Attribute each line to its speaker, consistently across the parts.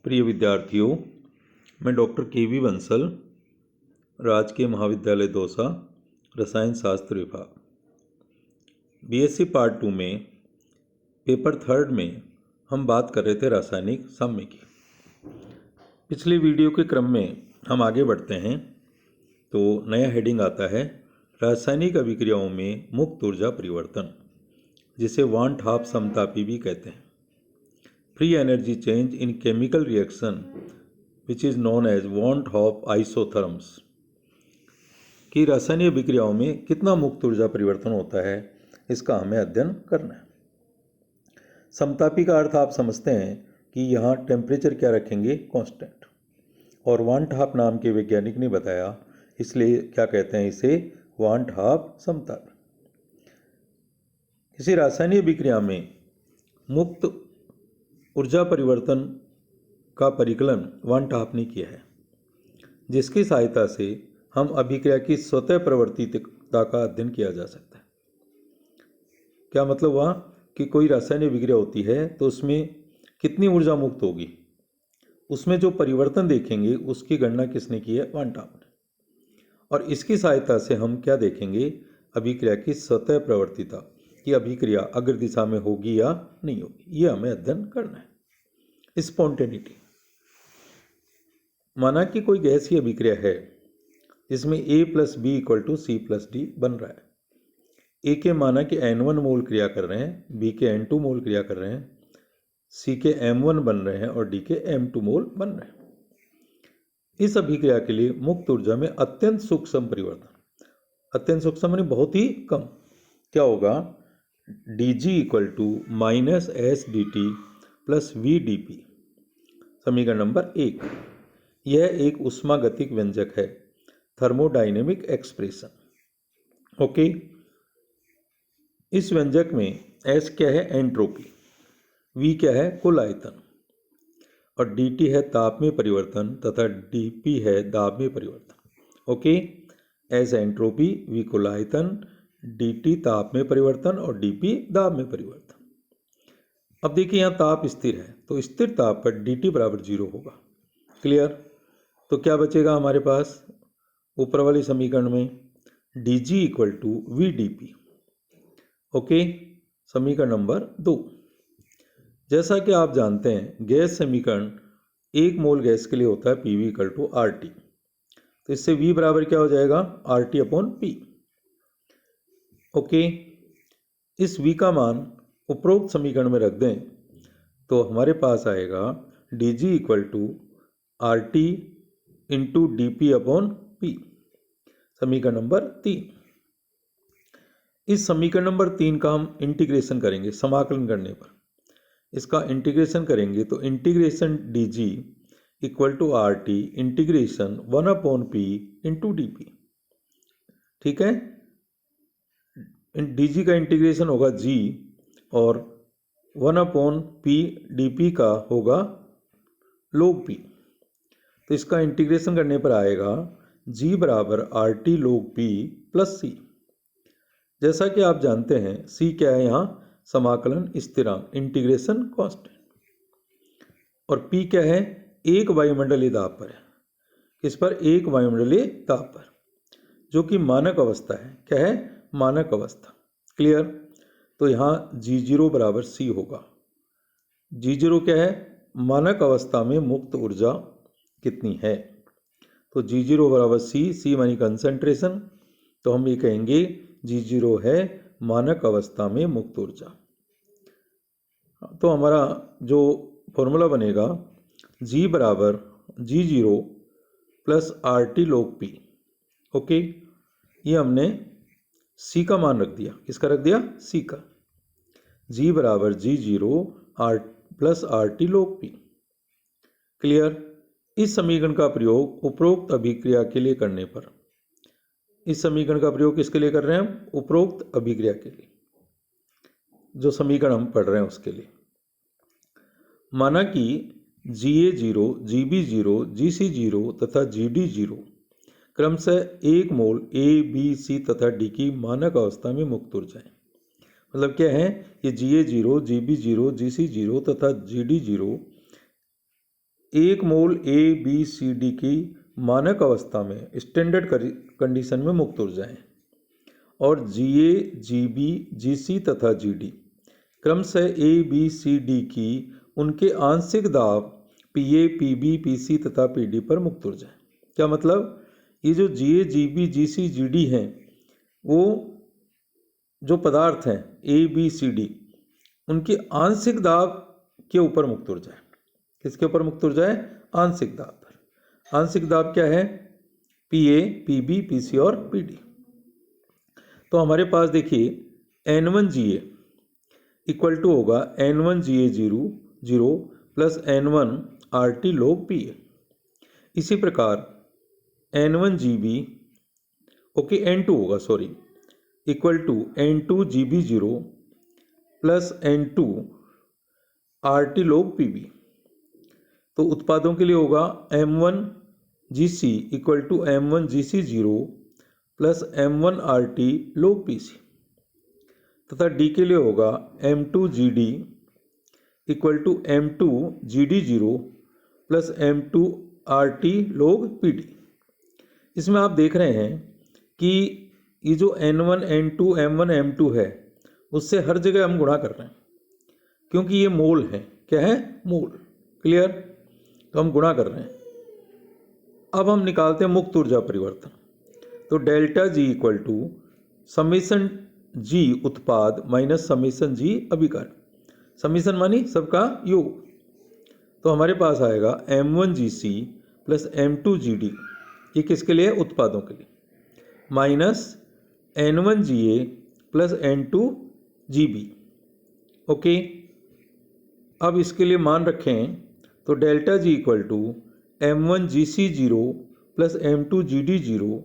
Speaker 1: प्रिय विद्यार्थियों, मैं डॉक्टर के.वी. बंसल, राजकीय महाविद्यालय दौसा, रसायन शास्त्र विभाग, बीएससी पार्ट 2 में पेपर 3 में हम बात कर रहे थे रासायनिक साम्य की। पिछले वीडियो के क्रम में हम आगे बढ़ते हैं तो नया हेडिंग आता है रासायनिक अभिक्रियाओं में मुक्त ऊर्जा परिवर्तन, जिसे वान हाफ समतापी भी कहते हैं। Free energy change in chemical reaction which is known as van't Hoff isotherms, कि रासायनिक अभिक्रियाओं में कितना मुक्त ऊर्जा परिवर्तन होता है, इसका हमें अध्ययन करना है। समतापी का अर्थ आप समझते हैं कि यहाँ टेम्परेचर क्या रखेंगे, कांस्टेंट, और वान हाफ नाम के वैज्ञानिक ने बताया, इसलिए क्या कहते हैं इसे, वान हाफ समतापी। किसी रासायनिक अभिक्रिया में मुक्त ऊर्जा परिवर्तन का परिकलन वान हाफ ने किया है, जिसकी सहायता से हम अभिक्रिया की स्वतः प्रवर्तिता का अध्ययन किया जा सकता है। क्या मतलब हुआ कि कोई रासायनिक अभिक्रिया होती है तो उसमें कितनी ऊर्जा मुक्त होगी, उसमें जो परिवर्तन देखेंगे उसकी गणना किसने की है, वान हाफ ने। और इसकी सहायता से हम क्या देखेंगे, अभिक्रिया की स्वतः प्रवर्तिता, कि अभिक्रिया अग्र दिशा में होगी या नहीं होगी, ये हमें अध्ययन करना है। स्पॉन्टेनिटी, माना कि कोई गैसीय अभिक्रिया है जिसमें A + B = C + D बन रहा है। A के माना कि N1 मोल क्रिया कर रहे हैं, B के N2 मोल क्रिया कर रहे हैं, C के M1 बन रहे हैं और D के M2 मोल बन रहे हैं। इस अभिक्रिया के लिए मुक्त ऊर्जा में अत्यंत सूक्ष्म परिवर्तन, अत्यंत सूक्ष्म यानी बहुत ही कम, क्या होगा, Dg = -SdT + VdP। समीकरण नंबर 1, यह एक ऊष्मागतिक व्यंजक है, थर्मोडायनेमिक एक्सप्रेशन। ओके, इस व्यंजक में S क्या है, एंट्रोपी, V क्या है, कुल आयतन, और dt है ताप में परिवर्तन तथा dP है दाब में परिवर्तन। ओके, S एंट्रोपी, V कुल आयतन, dt ताप में परिवर्तन और dP दाब में परिवर्तन। अब देखिए यहाँ ताप स्थिर है तो स्थिर ताप पर dt = 0 होगा। क्लियर? तो क्या बचेगा हमारे पास ऊपर वाले समीकरण में, dg = VdP। ओके, समीकरण नंबर 2, जैसा कि आप जानते हैं गैस समीकरण 1 मोल गैस के लिए होता है PV = RT, तो इससे V बराबर क्या हो जाएगा, RT/P। ओके, इस V का मान उपरोक्त समीकरण में रख दें तो हमारे पास आएगा dg = RT × dP/P। समीकरण नंबर 3, इस समीकरण नंबर 3 का हम इंटीग्रेशन करेंगे, समाकलन करने पर इसका इंटीग्रेशन करेंगे तो integration dg = RT integration 1/P × dP। ठीक है, dg का इंटीग्रेशन होगा g और 1/P dP का होगा log P। तो इसका इंटीग्रेशन करने पर आएगा g = RT log P + C। जैसा कि आप जानते हैं C क्या है, यहाँ समाकलन स्थिरांक, इंटीग्रेशन कांस्टेंट, और P क्या है, एक वायुमंडलीय दाब पर है। किस पर, एक वायुमंडलीय दाब पर, जो कि मानक अवस्था है। क्या है, मानक अवस्था। क्लियर? तो यहाँ G0 = C होगा। G0 क्या है, मानक अवस्था में मुक्त ऊर्जा कितनी है, तो G0 = C मानी कंसंट्रेशन, तो हम ये कहेंगे G0 है मानक अवस्था में मुक्त ऊर्जा। तो हमारा जो फॉर्मूला बनेगा, G = G0 + RT log P। Okay, ये हमने C का मान रख दिया, किसका रख दिया, C का। G = G0 + RT log P। Clear? इस समीकरण का प्रयोग उपरोक्त अभिक्रिया के लिए करने पर, इस समीकरण का प्रयोग किसके लिए कर रहे हैं हम, उपरोक्त अभिक्रिया के लिए, जो समीकरण हम पढ़ रहे हैं उसके लिए। माना कि Ga0, Gb0, Gc0 तथा Gd0 क्रमशः 1 मोल A, B, C तथा D की मानक अवस्था में मुक्त ऊर्जा है। मतलब क्या है, ये Ga0, Gb0, Gc0 तथा Gd0 1 मोल ABCD की मानक अवस्था में स्टैंडर्ड कंडीशन में मुक्त ऊर्जाएं और GA, GB, GC तथा GD क्रमशः ABCD की उनके आंशिक दाब PA, PB, PC तथा PD पर मुक्त ऊर्जाएं। क्या मतलब, ये जो GA, GB, GC, GD हैं वो जो पदार्थ हैं ABCD उनकी आंशिक दाब के ऊपर मुक्त ऊर्जा है। किसके ऊपर मुक्त ऊर्जा है? आंशिक दाब पर। आंशिक दाब क्या है? PA, PB, PC और PD। तो हमारे पास देखिए N1GA इक्वल टू होगा N1GA0 plus N1RT log PA। इसी प्रकार N1GB N2 होगा equal to N2GB0 plus N2RT log PB। तो उत्पादों के लिए होगा M1GC equal to M1GC0 plus M1RT log PC तथा D के लिए होगा M2GD equal to M2GD0 plus M2RT log PD। इसमें आप देख रहे हैं कि ये जो N1, N2, M1, M2 है उससे हर जगह हम गुणा कर रहे हैं क्योंकि ये मोल है। क्या है? मोल। क्लियर? तो हम गुणा कर रहे हैं। अब हम निकालते हैं मुक्त ऊर्जा परिवर्तन। तो delta G equal to summation G उत्पाद माइनस समीशन G अभिकरण। समीशन मानी सबका योग। तो हमारे पास आएगा M1GC प्लस M2GD, ये किसके लिए? उत्पादों के लिए, minus N1GA plus N2GB। Okay, अब इसके लिए मान रखें तो delta G equal to M1GC0 plus M2GD0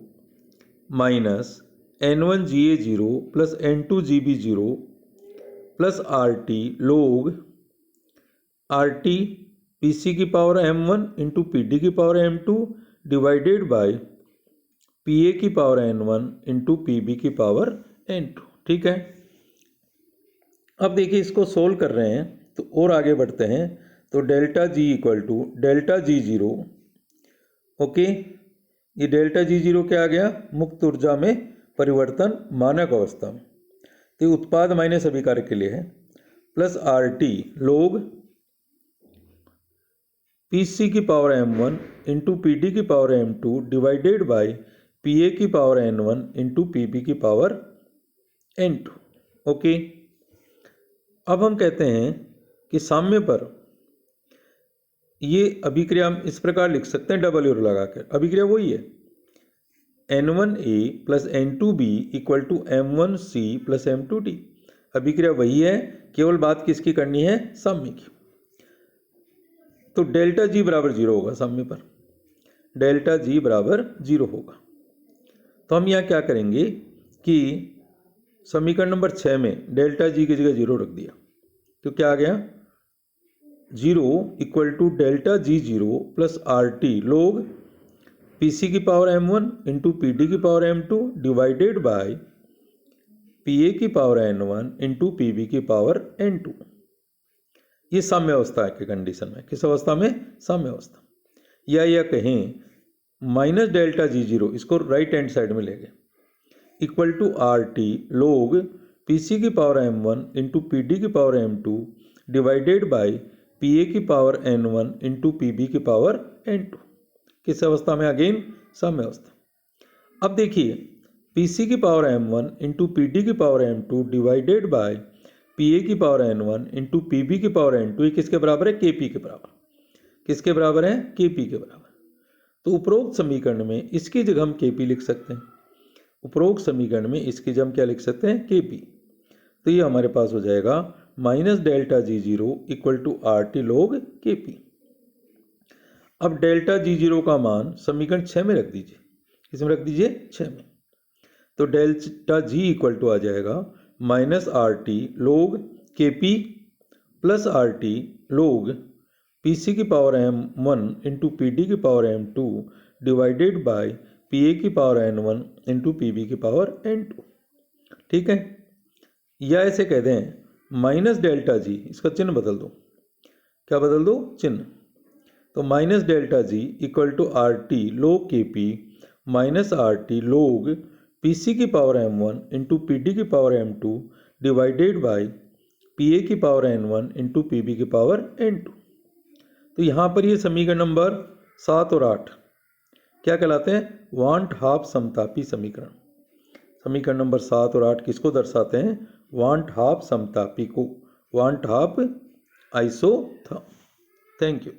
Speaker 1: minus N1GA0 plus N2GB0 plus RT log RT PC की पावर M1 इंटू PD की power M2 divided by PA की पावर N1 इंटू PB की पावर N2। ठीक है, अब देखिए इसको solve कर रहे हैं तो और आगे बढ़ते हैं। तो delta G equal to delta G0। Okay, ये डेल्टा G0 क्या आ गया? मुक्त ऊर्जा में परिवर्तन मानक अवस्था में। तो उत्पाद माइनस अभिकार के लिए है, प्लस RT log PC की पावर M1 इंटू PD की power M2 divided by PA की पावर N1 इंटू PB की पावर N2। ओके, अब हम कहते हैं कि साम्य पर ये अभिक्रिया हम इस प्रकार लिख सकते हैं डबल एरो लगाकर। अभिक्रिया वही है, N1A plus N2B equal to M1C plus M2D। अभिक्रिया वही है, केवल बात किसकी करनी है? साम्य की। तो डेल्टा G बराबर 0 होगा साम्य पर। डेल्टा G बराबर 0 होगा। तो हम यहाँ क्या करेंगे कि समीकरण नंबर 6 में डेल्टा G की जगह 0 रख दिया। तो क्या आ गया? 0 equal to delta G0 plus RT log PC की पावर M1 इंटू PD की power M2 divided by PA की पावर N1 इंटू PB की पावर N2। ये साम्य अवस्था के कंडीशन में। किस अवस्था में? साम्य अवस्था। या कहें माइनस डेल्टा G0, इसको राइट हैंड साइड में ले गए, equal to RT log PC की पावर M1 इंटू PD की power M2 divided by PA की पावर N1 इंटू PB की पावर N2। किस अवस्था में? अगेन साम्य अवस्था। अब देखिए PC की पावर M1 इंटू PD की power M2 divided by PA की पावर N1 इंटू PB की पावर N2, ये किसके बराबर है? KP के बराबर। किसके बराबर है? KP के बराबर। तो उपरोक्त समीकरण में इसकी जगह हम KP लिख सकते हैं। उपरोक्त समीकरण में इसकी जगह हम क्या लिख सकते हैं? KP। तो ये हमारे पास हो जाएगा minus delta G0 equal to RT log KP। अब डेल्टा G0 का मान समीकरण 6 में रख दीजिए। इसमें रख दीजिए 6 में। तो डेल्टा G इक्वल टू आ जाएगा minus RT log KP plus RT log PC की पावर M1 इंटू PD की power M2 divided by PA की पावर N1 इंटू PB की पावर N2। ठीक है, या ऐसे कह दें माइनस डेल्टा G, इसका चिन्ह बदल दो। क्या बदल दो? चिन्ह। तो minus delta G equal to R T log के P minus R T log P C की power m1 into P D की power m2 divided by P A की power n1 into P B की power n2। तो यहाँ पर ये समीकरण नंबर 7 और 8 क्या कहलाते हैं? वांट हाफ समतापी समीकरण। समीकरण नंबर 7 और 8 किसको दर्शाते हैं? वांट हाफ समतापी को, want half isotherm. Thank you.